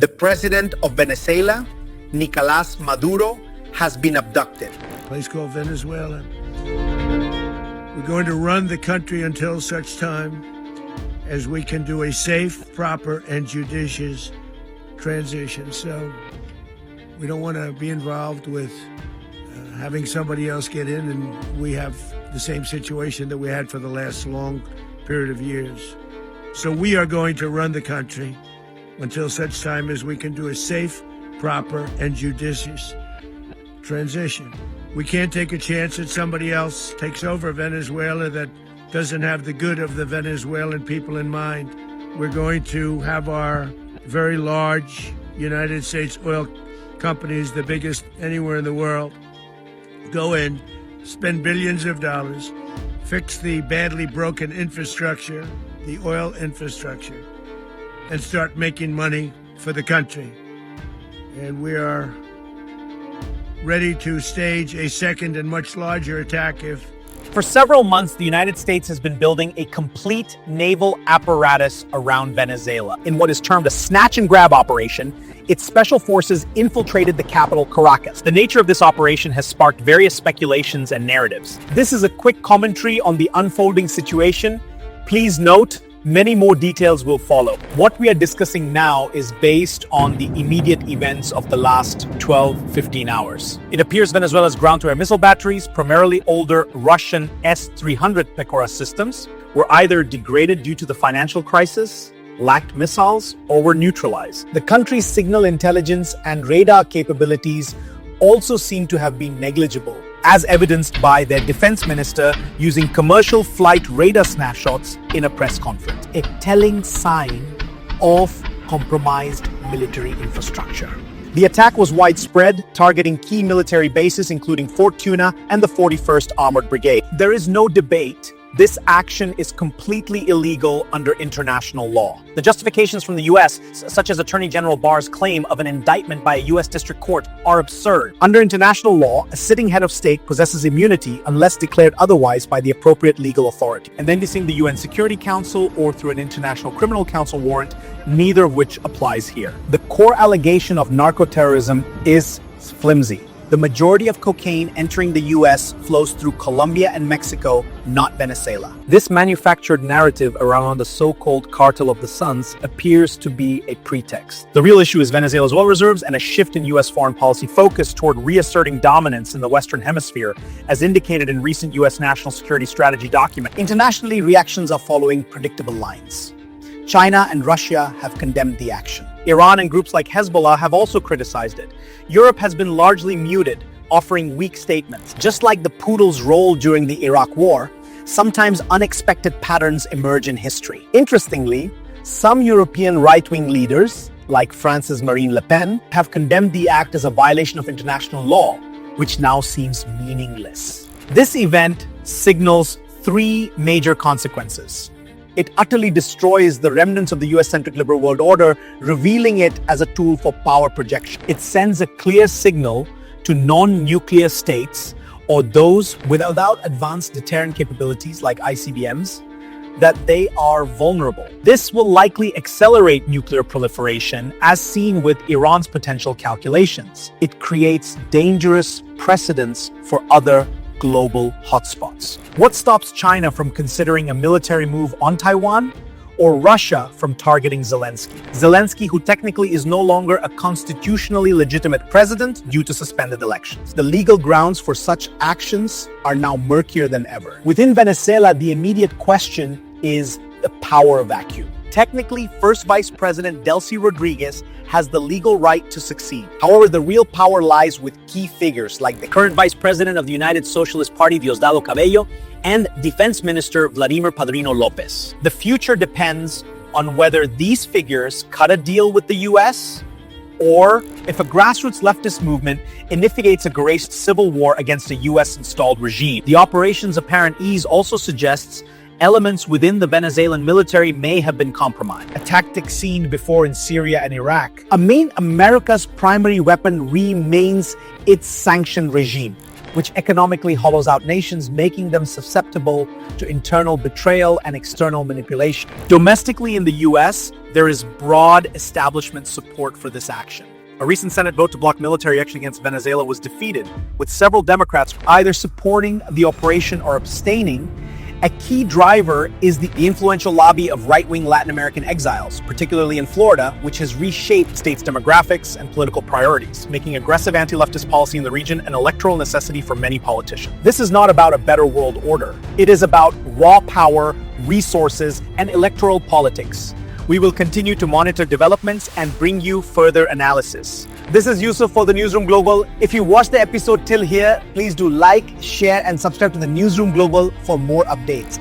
The president of Venezuela, Nicolás Maduro, has been abducted. A place called Venezuela. We're going to run the country until such time as we can do a safe, proper, and judicious transition. So we don't want to be involved with having somebody else get in, and we have the same situation that we had for the last long period of years. So we are going to run the country until such time as we can do a safe, proper, and judicious transition. We can't take a chance that somebody else takes over Venezuela that doesn't have the good of the Venezuelan people in mind. We're going to have our very large United States oil companies, the biggest anywhere in the world, go in, spend billions of dollars, fix the badly broken infrastructure, the oil infrastructure, and start making money for the country. And we are ready to stage a second and much larger attack if... For several months, the United States has been building a complete naval apparatus around Venezuela. In what is termed a snatch-and-grab operation, its special forces infiltrated the capital, Caracas. The nature of this operation has sparked various speculations and narratives. This is a quick commentary on the unfolding situation. Please note, many more details will follow. What we are discussing now is based on the immediate events of the last 12-15 hours. It appears Venezuela's ground-to-air missile batteries, primarily older Russian S-300 Pecora systems, were either degraded due to the financial crisis, lacked missiles, or were neutralized. The country's signal intelligence and radar capabilities also seem to have been negligible, as evidenced by their defense minister using commercial flight radar snapshots in a press conference, a telling sign of compromised military infrastructure. The attack was widespread, targeting key military bases including Fort Tuna and the 41st Armored Brigade. There is no debate. This action is completely illegal under international law. The justifications from the U.S., such as Attorney General Barr's claim of an indictment by a U.S. district court, are absurd. Under international law, a sitting head of state possesses immunity unless declared otherwise by the appropriate legal authority. And then using the UN Security Council or through an International Criminal Council warrant, neither of which applies here. The core allegation of narco-terrorism is flimsy. The majority of cocaine entering the U.S. flows through Colombia and Mexico, not Venezuela. This manufactured narrative around the so-called Cartel of the Suns appears to be a pretext. The real issue is Venezuela's oil reserves and a shift in U.S. foreign policy focus toward reasserting dominance in the Western Hemisphere, as indicated in recent U.S. national security strategy document. Internationally, reactions are following predictable lines. China and Russia have condemned the action. Iran and groups like Hezbollah have also criticized it. Europe has been largely muted, offering weak statements. Just like the poodle's role during the Iraq War, sometimes unexpected patterns emerge in history. Interestingly, some European right-wing leaders, like France's Marine Le Pen, have condemned the act as a violation of international law, which now seems meaningless. This event signals three major consequences. It utterly destroys the remnants of the US-centric liberal world order, revealing it as a tool for power projection. It sends a clear signal to non-nuclear states or those without advanced deterrent capabilities like ICBMs that they are vulnerable. This will likely accelerate nuclear proliferation, as seen with Iran's potential calculations. It creates dangerous precedents for other global hotspots. What stops China from considering a military move on Taiwan, or Russia from targeting Zelensky? Zelensky, who technically is no longer a constitutionally legitimate president due to suspended elections. The legal grounds for such actions are now murkier than ever. Within Venezuela, the immediate question is the power vacuum. Technically, First Vice President Delcy Rodríguez has the legal right to succeed. However, the real power lies with key figures like the current Vice President of the United Socialist Party, Diosdado Cabello, and Defense Minister Vladimir Padrino Lopez. The future depends on whether these figures cut a deal with the US, or if a grassroots leftist movement initiates a graced civil war against a US-installed regime. The operation's apparent ease also suggests elements within the Venezuelan military may have been compromised, a tactic seen before in Syria and Iraq. America's primary weapon remains its sanctioned regime. which economically hollows out nations, making them susceptible to internal betrayal and external manipulation. Domestically in the US, there is broad establishment support for this action. A recent Senate vote to block military action against Venezuela was defeated, with several Democrats either supporting the operation or abstaining. A key driver is the influential lobby of right-wing Latin American exiles, particularly in Florida, which has reshaped states' demographics and political priorities, making aggressive anti-leftist policy in the region an electoral necessity for many politicians. This is not about a better world order. It is about raw power, resources, and electoral politics. We will continue to monitor developments and bring you further analysis. This is Yusuf for the Newsroom Global. If you watched the episode till here, please do like, share, and subscribe to the Newsroom Global for more updates.